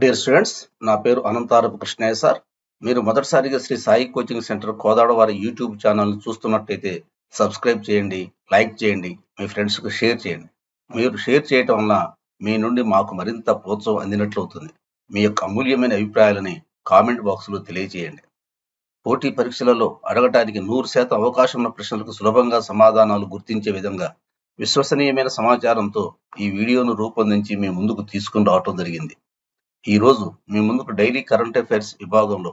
Dear students, నా పేరు అనంతారపు Krishnaiah sir. మీరు మొదటిసారిగా శ్రీ సాయి కోచింగ్ సెంటర్ కోదాడ వారి యూట్యూబ్ ఛానల్ చూస్తున్నట్లయితే సబ్స్క్రైబ్ చేయండి, లైక్ చేయండి, మీ ఫ్రెండ్స్కి షేర్ చేయండి. మీరు షేర్ చేయటం వల్ల మీ నుండి మాకు మరింత ప్రోత్సాహం అందినట్లు అవుతుంది. మీ యొక్క అమూల్యమైన అభిప్రాయాలని కామెంట్ బాక్స్లో తెలియజేయండి. పోటీ పరీక్షలలో అడగటానికి 100% అవకాశం ఉన్న ప్రశ్నలకు సులభంగా సమాధానాలు గుర్తించే విధంగా విశ్వసనీయమైన సమాచారంతో ఈ వీడియోను రూపొందించి మీ ముందుకు తీసుకుని రావటం జరిగింది. ఈ రోజు మీ ముందుకు డైలీ కరెంట్ అఫైర్స్ విభాగంలో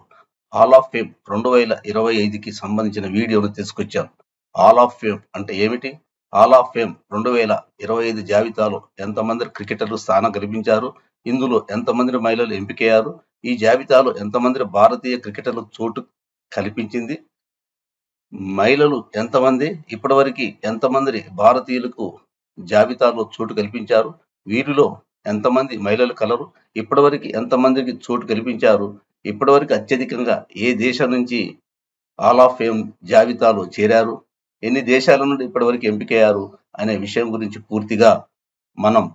హాల్ ఆఫ్ ఫేమ్ 2025కి సంబంధించిన వీడియోను తీసుకొచ్చాను. హాల్ ఆఫ్ ఫేమ్ అంటే ఏమిటి? హాల్ ఆఫ్ ఫేమ్ 2025 జాబితాలో ఎంతమంది క్రికెటర్లు స్థానం కల్పించారు, ఇందులో ఎంతమంది మహిళలు ఎంపికయ్యారు, ఈ జాబితాలో ఎంతమంది భారతీయ క్రికెటర్లు చోటు కల్పించింది, మహిళలు ఎంతమంది, ఇప్పటివరకు ఎంతమంది భారతీయులకు జాబితాలో చోటు కల్పించారు, వీరిలో ఎంతమంది మహిళలు కలరు, ఇప్పటివరకు ఎంతమందికి చోటు కల్పించారు, ఇప్పటివరకు అత్యధికంగా ఏ దేశం నుంచి హాల్ ఆఫ్ ఫేమ్ జాబితాలో చేరారు, ఎన్ని దేశాల నుండి ఇప్పటివరకు ఎంపికయ్యారు అనే విషయం గురించి పూర్తిగా మనం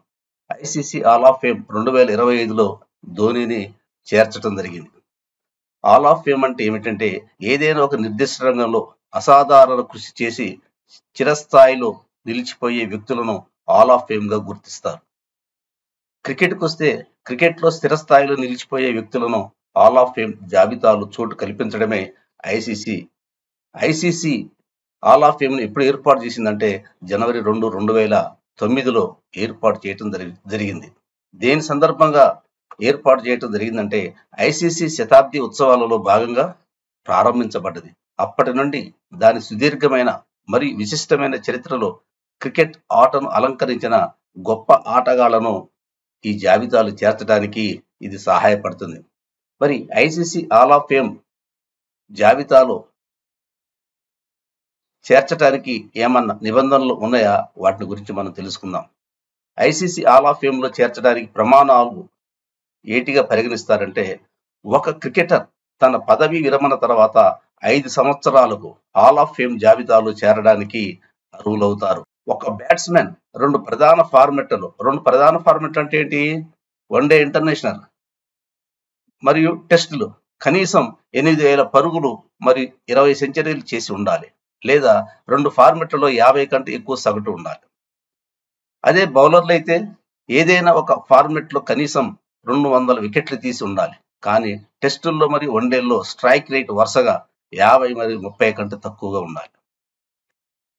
ఐసీసీ హాల్ ఆఫ్ ఫేమ్ 2025లో ధోనిని చేర్చడం జరిగింది. హాల్ ఆఫ్ ఫేమ్ అంటే ఏమిటంటే, ఏదైనా ఒక నిర్దిష్ట రంగంలో అసాధారణ కృషి చేసి చిరస్థాయిలో నిలిచిపోయే వ్యక్తులను హాల్ ఆఫ్ ఫేమ్ గా గుర్తిస్తారు. క్రికెట్కి వస్తే, క్రికెట్లో స్థిరస్థాయిలో నిలిచిపోయే వ్యక్తులను హాల్ ఆఫ్ ఫేమ్ జాబితాలో చోటు కల్పించడమే ఐసీసీ హాల్ ఆఫ్ ఫేమ్ ను ఎప్పుడు ఏర్పాటు చేసిందంటే జనవరి 2, 2009లో ఏర్పాటు చేయడం జరిగింది. దేని సందర్భంగా ఏర్పాటు చేయడం జరిగిందంటే ఐసీసీ శతాబ్ది ఉత్సవాలలో భాగంగా ప్రారంభించబడ్డది. అప్పటి నుండి దాని సుదీర్ఘమైన మరియు విశిష్టమైన చరిత్రలో క్రికెట్ ఆటను అలంకరించిన గొప్ప ఆటగాళ్లను ఈ జాబితాలు చేర్చడానికి ఇది సహాయపడుతుంది. మరి ఐసీసీ హాల్ ఆఫ్ ఫేమ్ జాబితాలో చేర్చడానికి ఏమన్నా నిబంధనలు ఉన్నాయా? వాటిని గురించి మనం తెలుసుకుందాం. ఐసీసీ హాల్ ఆఫ్ ఫేమ్ లో చేర్చడానికి ప్రమాణాలు ఏటిగా పరిగణిస్తారంటే, ఒక క్రికెటర్ తన పదవీ విరమణ తర్వాత 5 సంవత్సరాలకు హాల్ ఆఫ్ ఫేమ్ జాబితాలో చేరడానికి అర్హులవుతారు. ఒక బ్యాట్స్మెన్ రెండు ప్రధాన ఫార్మెట్లు అంటే ఏంటి? వన్డే ఇంటర్నేషనల్ మరియు టెస్టులు కనీసం 8,000 పరుగులు మరియు 20 సెంచరీలు చేసి ఉండాలి, లేదా 2 ఫార్మెట్లలో 50 కంటే ఎక్కువ సగటు ఉండాలి. అదే బౌలర్లు అయితే ఏదైనా ఒక ఫార్మెట్లో కనీసం 200 వికెట్లు తీసి ఉండాలి, కానీ టెస్టుల్లో మరియు వన్డేల్లో స్ట్రైక్ రేట్ వరుసగా 50 మరియు 30 కంటే తక్కువగా ఉండాలి.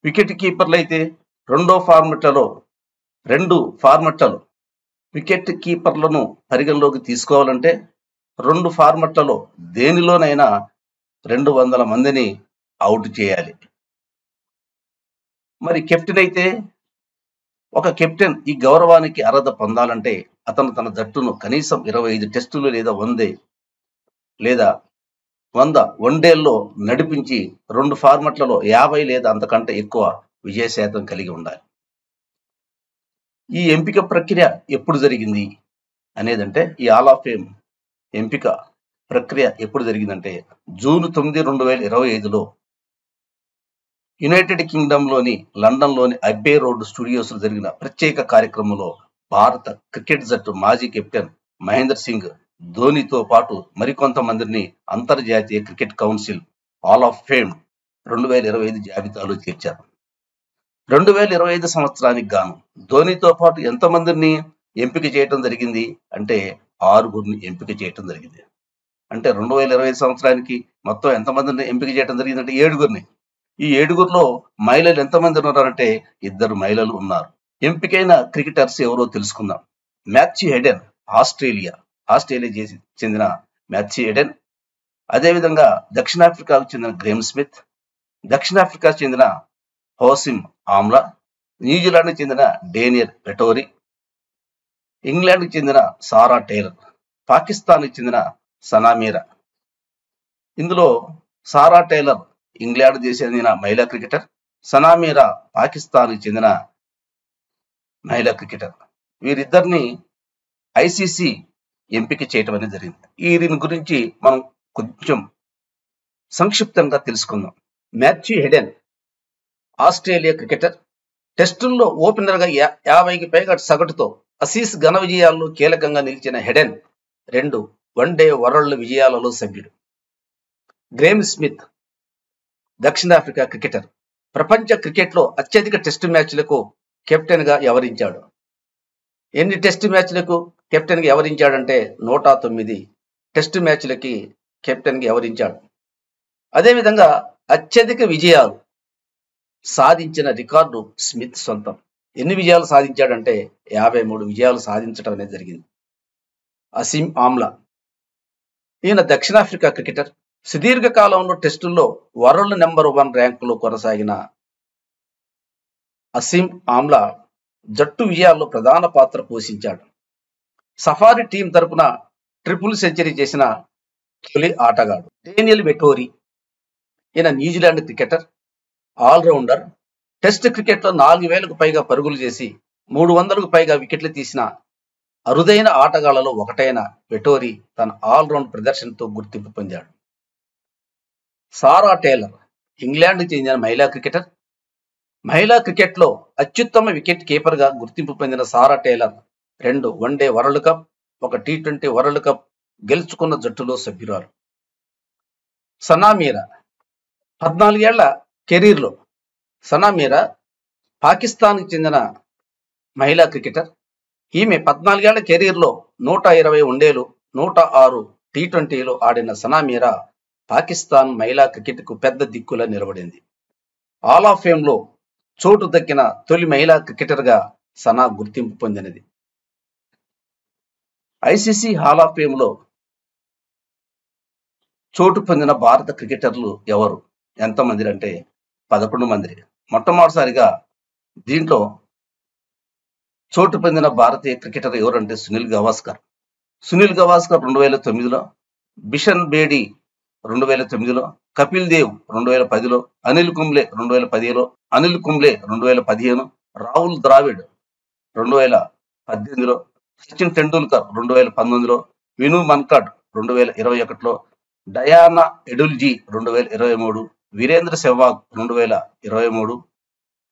వికెట్ కీపర్లు అయితే 2 ఫార్మెట్లలో వికెట్ కీపర్లను పరిగణలోకి తీసుకోవాలంటే 2 ఫార్మెట్లలో దేనిలోనైనా 200 మందిని అవుట్ చేయాలి. మరి కెప్టెన్ అయితే, ఒక కెప్టెన్ ఈ గౌరవానికి అర్హత పొందాలంటే అతను తన జట్టును కనీసం 25 టెస్టులు లేదా 100 వన్డేల్లో నడిపించి 2 ఫార్మెట్లలో 50 లేదా అంతకంటే ఎక్కువ విజయ శాతం కలిగి ఉండాలి. ఈ ఎంపిక ప్రక్రియ ఎప్పుడు జరిగింది అనేదంటే, ఈ హాల్ ఆఫ్ ఫేమ్ ఎంపిక ప్రక్రియ ఎప్పుడు జరిగిందంటే జూన్ 9, 2025లో యునైటెడ్ కింగ్డమ్లోని లండన్లోని అబ్బే రోడ్ స్టూడియోస్ లో జరిగిన ప్రత్యేక కార్యక్రమంలో భారత క్రికెట్ జట్టు మాజీ కెప్టెన్ మహేంద్ర సింగ్ ధోనితో పాటు మరికొంతమందిని అంతర్జాతీయ cricket council hall of fame 2025 జాబితాలో చేర్చారు. 2025 సంవత్సరానికి గాను ధోనితో పాటు ఎంతమందిని ఎంపిక చేయటం జరిగింది అంటే 6 ఎంపిక చేయటం జరిగింది. అంటే 2025 సంవత్సరానికి మొత్తం ఎంతమందిని ఎంపిక చేయటం జరిగిందంటే 7. ఈ 7లో మహిళలు ఎంతమంది ఉన్నారంటే 2 మహిళలు ఉన్నారు. ఎంపికైన క్రికెటర్స్ ఎవరో తెలుసుకుందాం. మ్యాథ్యూ హెడెన్, ఆస్ట్రేలియా చెందిన మ్యాథ్యూ హెడెన్, అదేవిధంగా దక్షిణాఫ్రికాకు చెందిన గ్రేమ్ స్మిత్, దక్షిణాఫ్రికా చెందిన హోసిమ్ ఆమ్లా, న్యూజిలాండ్ చెందిన డేనియల్ వెటోరీ, ఇంగ్లాండ్కి చెందిన సారా టైలర్, పాకిస్తాన్కి చెందిన సనా మీరా. ఇందులో సారా టైలర్ ఇంగ్లాండ్ చెందిన మహిళా క్రికెటర్, సనా మీరా పాకిస్తాన్కి చెందిన మహిళా క్రికెటర్. వీరిద్దరిని ఐసీసీ ఎంపిక చేయటం అనేది జరిగింది. దీని గురించి మనం కొంచెం సంక్షిప్తంగా తెలుసుకుందాం. Matthew Hayden Australia cricketer. టెస్టుల్లో ఓపెనర్ గా 50కి పైగా సగటుతో అసీస్ ఘన విజయాల్లో కీలకంగా నిలిచిన హెడెన్ 2 వన్డే వరల్డ్ విజయాలలో సభ్యుడు. గ్రేమ్ స్మిత్ దక్షిణాఫ్రికా క్రికెటర్. ప్రపంచ క్రికెట్లో అత్యధిక టెస్టు మ్యాచ్లకు కెప్టెన్గా వ్యవహరించాడు. ఎన్ని టెస్టు మ్యాచ్లకు కెప్టెన్గా వ్యవహరించాడంటే 109 టెస్టు మ్యాచ్లకి కెప్టెన్గా వ్యవహరించాడు. అదేవిధంగా అత్యధిక విజయాలు సాధించిన రికార్డు స్మిత్ సొంతం. ఎన్ని విజయాలు సాధించాడంటే 53 విజయాలు సాధించడం అనేది జరిగింది. అసీం ఆమ్లా ఈయన దక్షిణాఫ్రికా క్రికెటర్. సుదీర్ఘ కాలంలో టెస్టుల్లో వరల్డ్ నెంబర్ 1 ర్యాంకులో కొనసాగిన అసీం ఆమ్లా జట్టు విజయాల్లో ప్రధాన పాత్ర పోషించాడు. సఫారీ టీం తరపున ట్రిపుల్ సెంచరీ చేసిన తొలి ఆటగాడు. డేనియల్ వెటోరీ ఈయన న్యూజిలాండ్ క్రికెటర్, ఆల్రౌండర్. టెస్ట్ క్రికెట్లో 4000కు పైగా పరుగులు చేసి 300కు పైగా వికెట్లు తీసిన అరుదైన ఆటగాళ్లలో ఒకటైన వెటోరీ తన ఆల్రౌండ్ ప్రదర్శనతో గుర్తింపు పొందాడు. సారా టేలర్ ఇంగ్లాండ్కి చెందిన మహిళా క్రికెటర్. మహిళా క్రికెట్లో అత్యుత్తమ వికెట్ కీపర్గా గుర్తింపు పొందిన Sarah Taylor 2 one day world cup, 1 టీ20 వరల్డ్ కప్ గెలుచుకున్న జట్టులో సభ్యురాలు. సనా మీరా 14 ఏళ్ల కెరీర్లో సనా మీరా పాకిస్తాన్కి చెందిన మహిళా క్రికెటర్. ఈమె 14 ఏళ్ల కెరీర్లో 120 వన్డేలు, 106 టీ20లో ఆడిన సనా మీరా పాకిస్తాన్ మహిళా క్రికెట్కు పెద్ద దిక్కులా నిలబడింది. ఆల్ ఆఫ్ ఫేమ్లో చోటు దక్కిన తొలి మహిళా క్రికెటర్గా సనా గుర్తింపు పొందినది. ఐసీసీ హాల్ ఆఫ్ ఫేమ్లో చోటు పొందిన భారత క్రికెటర్లు ఎవరు, ఎంతమంది అంటే 11 మంది. మొట్టమొదటిసారిగా దీంట్లో చోటు పొందిన భారతీయ క్రికెటర్ ఎవరంటే సునీల్ గవాస్కర్. సునీల్ గవాస్కర్ 2009లో, బిషన్ బేడి 2009లో, కపిల్ దేవ్ 2010లో, అనిల్ కుంబ్లే 2010లో, అనిల్ కుంబ్లే 2015, రాహుల్ ద్రావిడ్ 2018లో, సచిన్ టెండూల్కర్ 2019లో, విను మన్కడ్ 2021లో, డయానా ఎడుల్జీ 2023, వీరేంద్ర సెహ్వాగ్ 2023,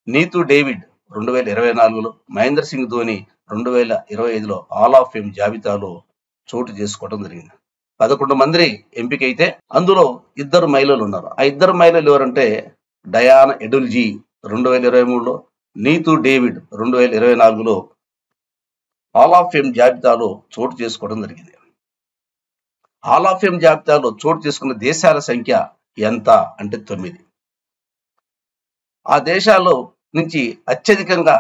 నీతూ డేవిడ్ 2024లో, మహేంద్ర సింగ్ ధోని 2025లో ఆల్ ఆఫ్ ఫేమ్ జాబితాలో చోటు చేసుకోవడం జరిగింది. 11 మంది ఎంపికైతే అందులో 2 మహిళలు ఉన్నారు. ఆ 2 మహిళలు ఎవరంటే డయానా ఎడుల్జీ 2023లో, నీతూ డేవిడ్ 2024లో హాల్ ఆఫ్ ఫేమ్ జాబితాలో చోటు చేసుకోవడం జరిగింది. హాల్ ఆఫ్ ఫేమ్ జాబితాలో చోటు చేసుకున్న దేశాల సంఖ్య ఎంత అంటే 9. ఆ దేశాల్లో నుంచి అత్యధికంగా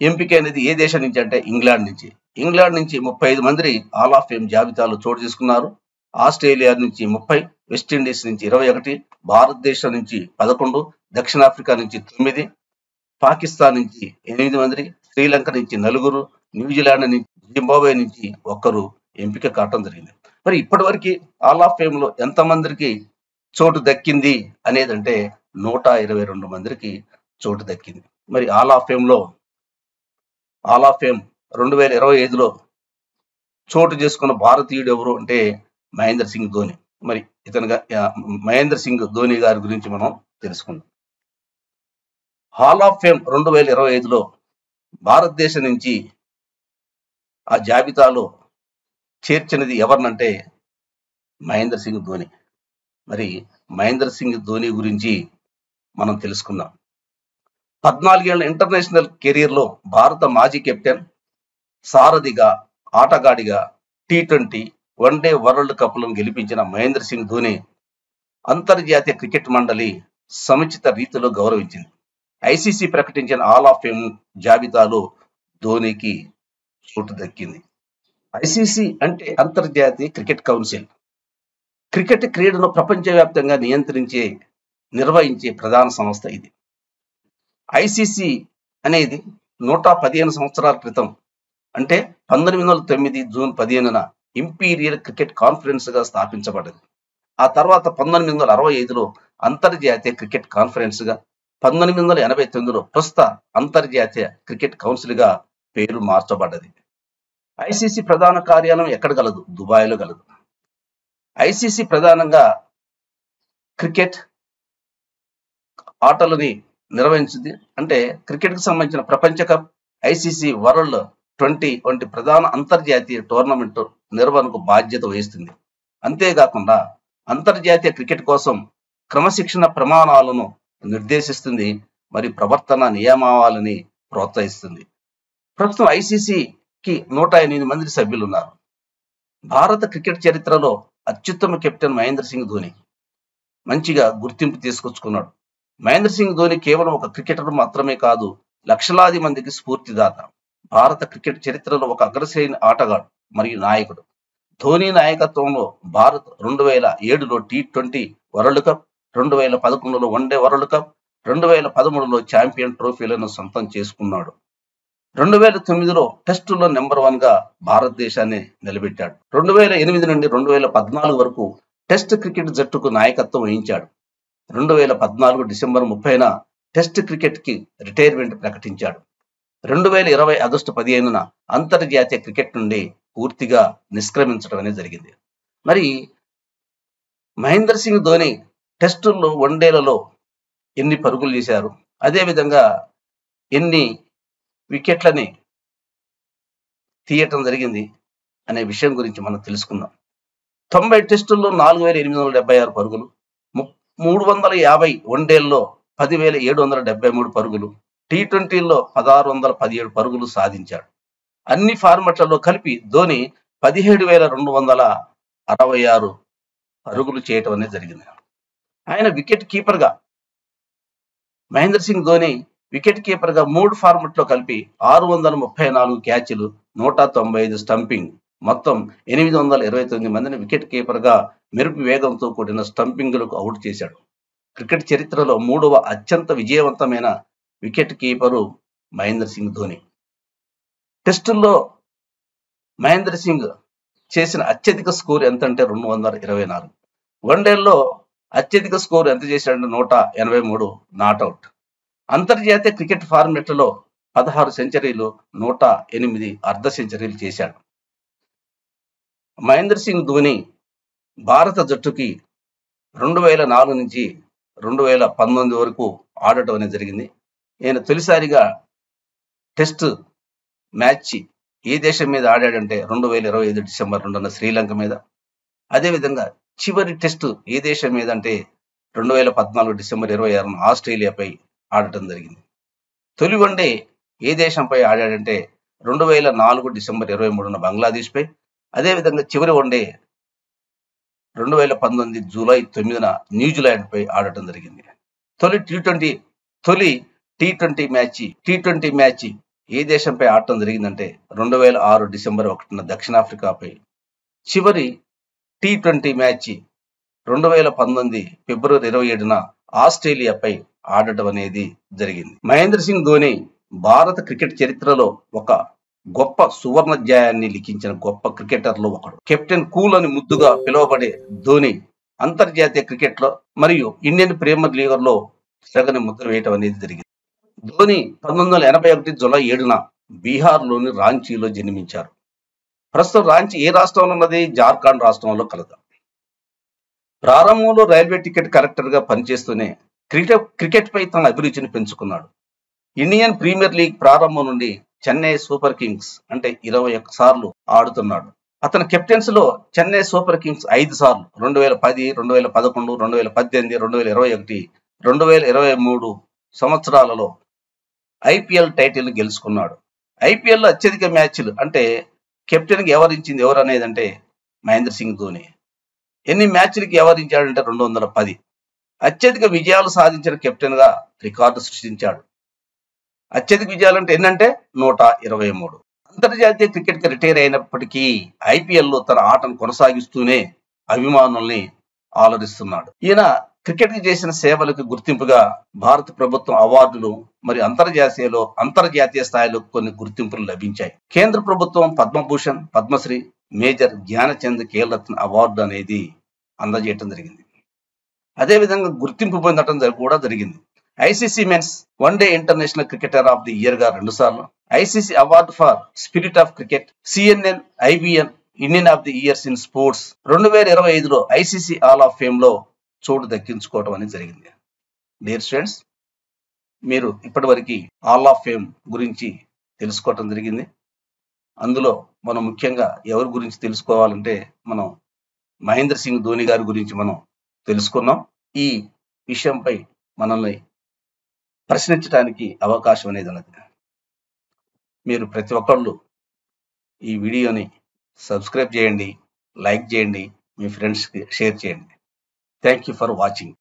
ఎంపికైనది ఏ దేశం నుంచి అంటే ఇంగ్లాండ్ నుంచి. ఇంగ్లాండ్ నుంచి 35 మంది హాల్ ఆఫ్ ఫేమ్ జాబితాలో చోటు చేసుకున్నారు. ఆస్ట్రేలియా నుంచి 30, వెస్టిండీస్ నుంచి 21, భారతదేశం నుంచి 11, దక్షిణాఫ్రికా నుంచి 9, పాకిస్తాన్ నుంచి 8 మంది, శ్రీలంక నుంచి 4, న్యూజిలాండ్ నుంచి, జింబాబ్వే నుంచి 1 ఎంపిక కావడం జరిగింది. మరి ఇప్పటివరకు హాల్ ఆఫ్ ఫేమ్ లో ఎంతమందికి చోటు దక్కింది అనేదంటే 122 మందికి చోటు దక్కింది. మరి హాల్ ఆఫ్ ఫేమ్ 2025లో చోటు చేసుకున్న భారతీయుడు ఎవరు అంటే మహేంద్ర సింగ్ ధోని. మరి మహేంద్ర సింగ్ ధోని గారి గురించి మనం తెలుసుకుందాం. హాల్ ఆఫ్ ఫేమ్ 2025లో భారతదేశం నుంచి ఆ జాబితాలో చేర్చినది ఎవరినంటే మహేంద్ర సింగ్ ధోని. మరి మహేంద్ర సింగ్ ధోని గురించి మనం తెలుసుకుందాం. 14 ఏళ్ల ఇంటర్నేషనల్ కెరీర్లో భారత మాజీ కెప్టెన్, సారథిగా, ఆటగాడిగా టీ20, వన్డే వరల్డ్ కప్లను గెలిపించిన మహేంద్ర సింగ్ ధోని అంతర్జాతీయ క్రికెట్ మండలి సముచిత రీతిలో గౌరవించింది. ఐసీసీ ప్రకటించిన హాల్ ఆఫ్ ఫేమ్ జాబితాలో ధోనికి చోటు దక్కింది. ఐసీసీ అంటే అంతర్జాతీయ క్రికెట్ కౌన్సిల్. క్రికెట్ క్రీడను ప్రపంచవ్యాప్తంగా నిర్వహించే ప్రధాన సంస్థ ఇది. ఐసీసీ అనేది 115 సంవత్సరాల క్రితం అంటే 1909 జూన్ 15న ఇంపీరియల్ క్రికెట్ కాన్ఫరెన్స్ గా స్థాపించబడింది. ఆ తర్వాత 1965లో అంతర్జాతీయ క్రికెట్ కాన్ఫరెన్స్ గా, 1989లో ప్రస్తుత అంతర్జాతీయ క్రికెట్ కౌన్సిల్ గా పేరు మార్చబడ్డది. ఐసీసీ ప్రధాన కార్యాలయం ఎక్కడ గలదు? దుబాయ్లో గలదు. ఐసీసీ ప్రధానంగా క్రికెట్ ఆటలని నిర్వహించింది. అంటే క్రికెట్ కి సంబంధించిన ప్రపంచ కప్, ఐసీసీ వరల్డ్ T20 వంటి ప్రధాన అంతర్జాతీయ టోర్నమెంట్ నిర్వహణకు బాధ్యత వహిస్తుంది. అంతేకాకుండా అంతర్జాతీయ క్రికెట్ కోసం క్రమశిక్షణ ప్రమాణాలను నిర్దేశిస్తుంది, మరి ప్రవర్తన నియమావళిని ప్రోత్సహిస్తుంది. ప్రస్తుతం ఐసీసీకి 108 మంది సభ్యులు ఉన్నారు. భారత క్రికెట్ చరిత్రలో అత్యుత్తమ కెప్టెన్ మహేంద్ర సింగ్ ధోని మంచిగా గుర్తింపు తీసుకొచ్చుకున్నాడు. మహేంద్ర సింగ్ ధోని కేవలం ఒక క్రికెటర్ మాత్రమే కాదు, లక్షలాది మందికి స్ఫూర్తిదాత. భారత క్రికెట్ చరిత్రలో ఒక అగ్రశ్రేణి ఆటగాడు మరియు నాయకుడు. ధోని నాయకత్వంలో భారత్ 2007లో T20 వరల్డ్ కప్, 2011లో వన్డే వరల్డ్ కప్, 2013లో ఛాంపియన్ ట్రోఫీలను సొంతం చేసుకున్నాడు. 2009లో టెస్టులో నెంబర్ 1 గా భారతదేశాన్ని నిలబెట్టాడు. 2008 నుండి 2014 వరకు టెస్ట్ క్రికెట్ జట్టుకు నాయకత్వం వహించాడు. 2014 డిసెంబర్ 30న టెస్ట్ క్రికెట్ కి రిటైర్మెంట్ ప్రకటించాడు. 2020 ఆగస్టు 15న అంతర్జాతీయ క్రికెట్ నుండి పూర్తిగా నిష్క్రమించడం అనేది జరిగింది. మరి మహేంద్ర సింగ్ ధోని టెస్టుల్లో, వన్డేలలో ఎన్ని పరుగులు చేశారు, అదేవిధంగా ఎన్ని వికెట్లని తీయటం జరిగింది అనే విషయం గురించి మనం తెలుసుకుందాం. 90 టెస్టుల్లో 4876 పరుగులు, 350 వన్డేల్లో 10,773 పరుగులు, T20లో 1617 పరుగులు సాధించాడు. అన్ని ఫార్మాట్లలో కలిపి ధోని 17,266 పరుగులు చేయటం అనేది జరిగింది. ఆయన వికెట్ కీపర్గా మహేంద్ర సింగ్ ధోని వికెట్ కీపర్గా 3 ఫార్మాట్లో కలిపి 634 క్యాచ్లు, 195 స్టంపింగ్, మొత్తం 829 మందిని వికెట్ కీపర్గా మెరుపు వేగంతో కూడిన స్టంపింగ్లకు అవుట్ చేశాడు. క్రికెట్ చరిత్రలో 3వ అత్యంత విజయవంతమైన వికెట్ కీపరు మహేంద్ర సింగ్ ధోని. టెస్టుల్లో మహేంద్ర సింగ్ చేసిన అత్యధిక స్కోర్ ఎంత అంటే 224. వన్డేల్లో అత్యధిక స్కోర్ ఎంత చేశాడంటే 183 నాట్అవుట్. అంతర్జాతీయ క్రికెట్ ఫార్మెట్లలో 16 సెంచరీలు, 108 అర్ధ సెంచరీలు చేశాడు. మహేంద్ర సింగ్ ధోని భారత జట్టుకి 2004 నుంచి 2019 వరకు ఆడటం అనేది జరిగింది. ఈయన తొలిసారిగా టెస్ట్ మ్యాచ్ ఏ దేశం మీద ఆడాడంటే 2025 డిసెంబర్ 2న శ్రీలంక మీద. అదేవిధంగా చివరి టెస్ట్ ఏ దేశం మీద అంటే 2014 డిసెంబర్ 26న ఆస్ట్రేలియాపై ఆడటం జరిగింది. తొలి వన్డే ఏ దేశంపై ఆడాడంటే 2004 డిసెంబర్ 23న బంగ్లాదేశ్పై. అదేవిధంగా చివరి వన్డే 2019 జూలై 9న న్యూజిలాండ్పై ఆడటం జరిగింది. తొలి టీ20 మ్యాచ్ ఏ దేశంపై ఆడటం జరిగిందంటే 2006 డిసెంబర్ 1న దక్షిణాఫ్రికాపై. చివరి T20 మ్యాచ్ 2019 ఫిబ్రవరి 27న ఆస్ట్రేలియాపై ఆడటం అనేది జరిగింది. మహేంద్ర సింగ్ ధోని భారత క్రికెట్ చరిత్రలో ఒక గొప్ప సువర్ణాధ్యాయాన్ని లిఖించిన గొప్ప క్రికెటర్లో ఒకడు. కెప్టెన్ కూల్ అని ముద్దుగా పిలువబడే ధోని అంతర్జాతీయ క్రికెట్లో మరియు ఇండియన్ ప్రీమియర్ లీగ్లో చెరగని ముద్ర వేయటం అనేది జరిగింది. ధోని 1981 జూలై 7న బీహార్లోని రాంచీలో జన్మించారు. ప్రస్తుతం రాంచీ ఏ రాష్ట్రంలో ఉన్నది? జార్ఖండ్ రాష్ట్రంలో కలదు. ప్రారంభంలో రైల్వే టికెట్ కలెక్టర్గా పనిచేస్తూనే క్రికెట్ పై తన అభిరుచిని పెంచుకున్నాడు. ఇండియన్ ప్రీమియర్ లీగ్ ప్రారంభం నుండి చెన్నై సూపర్ కింగ్స్ అంటే 21 సార్లు ఆడుతున్నాడు. అతని కెప్టెన్స్ లో చెన్నై సూపర్ కింగ్స్ 5 సార్లు 2010, 2011, 2018, 2021, 2023 సంవత్సరాలలో ఐపీఎల్ టైటిల్ గెలుచుకున్నాడు. ఐపీఎల్ అత్యధిక మ్యాచ్లు అంటే కెప్టెన్కి ఎవరించింది ఎవరు అనేది అంటే మహేంద్ర సింగ్ ధోని. ఎన్ని మ్యాచ్లకి ఎవరించాడంటే 210. అత్యధిక విజయాలు సాధించిన కెప్టెన్ గా రికార్డు సృష్టించాడు. అత్యధిక విజయాలు అంటే ఎన్నంటే 123. అంతర్జాతీయ క్రికెట్ కి రిటైర్ అయినప్పటికీ ఐపీఎల్లో తన ఆటను కొనసాగిస్తూనే అభిమానుల్ని ఆలరిస్తున్నాడు. ఈయన క్రికెట్ కి చేసిన సేవలకు గుర్తింపుగా భారత ప్రభుత్వం అవార్డులు మరి అంతర్జాతీయ స్థాయిలో కొన్ని గుర్తింపులు లభించాయి. కేంద్ర ప్రభుత్వం పద్మభూషణ్, పద్మశ్రీ, మేజర్ ధ్యానచంద్ ఖేల్రత్న అవార్డు అనేది అందజేయటం జరిగింది. అదేవిధంగా గుర్తింపు పొందడం కూడా జరిగింది. ICC men's one day international cricketer of the year గా 2 సార్లు, ICC award for spirit of cricket, CNN IBN Indian of the years in sports 2025లో ఐసీసీ ఆల్ ఆఫ్ ఫేమ్ లో చోటు దక్కించుకోవడం అనేది జరిగింది. డియర్ స్టూడెంట్స్, మీరు ఇప్పటివరకు ఆల్ ఆఫ్ ఫేమ్ గురించి తెలుసుకోవటం జరిగింది. అందులో మనం ముఖ్యంగా ఎవరి గురించి తెలుసుకోవాలంటే మనం మహేంద్ర సింగ్ ధోని గారి గురించి మనం తెలుసుకున్నాం. ఈ విషయంపై మనల్ని ప్రశ్నించడానికి అవకాశం అనేది ఉన్నది. మీరు ప్రతి ఒక్కళ్ళు ఈ వీడియోని సబ్స్క్రైబ్ చేయండి, లైక్ చేయండి, మీ ఫ్రెండ్స్కి షేర్ చేయండి. Thank you for watching.